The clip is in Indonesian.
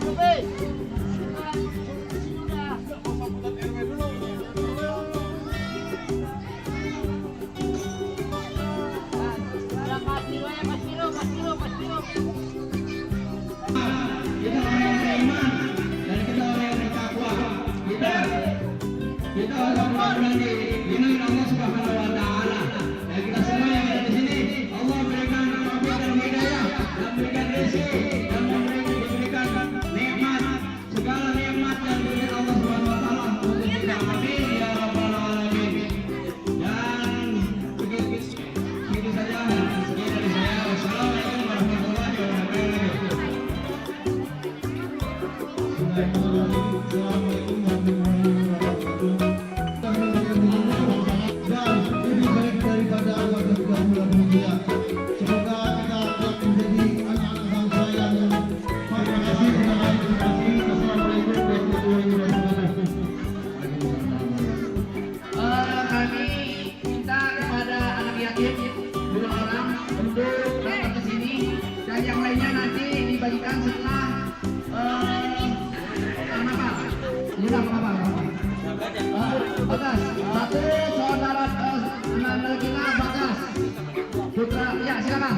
Kita orang yang beriman dan kita orang yang bertakwa. Kita orang-orang yang dilindungi Allah Subhanahu wa taala. Dan kita semua yang ada di sini, Allah berikan taufik dan hidayah, dan berikan rezeki, dan diberikan nikmat, segala nikmat yang diberikan Allah Subhanahu wa taala untuk kita. Amin ya rabbal alamin. Dan begitu saja sekian dari saya. Wassalamualaikum warahmatullahi wabarakatuh. Dan lebih baik daripada Allah dan juga mulia. Semoga kita dapat menjadi anak-anak bangsa yang terima kasih. Assalamualaikum warahmatullahi wabarakatuh. Kami minta kepada anak yatim 2 orang untuk datang ke sini, dan yang lainnya nanti dibagikan setelah Bagas, satu saudara anak kita Bagas Putra, ya silakan.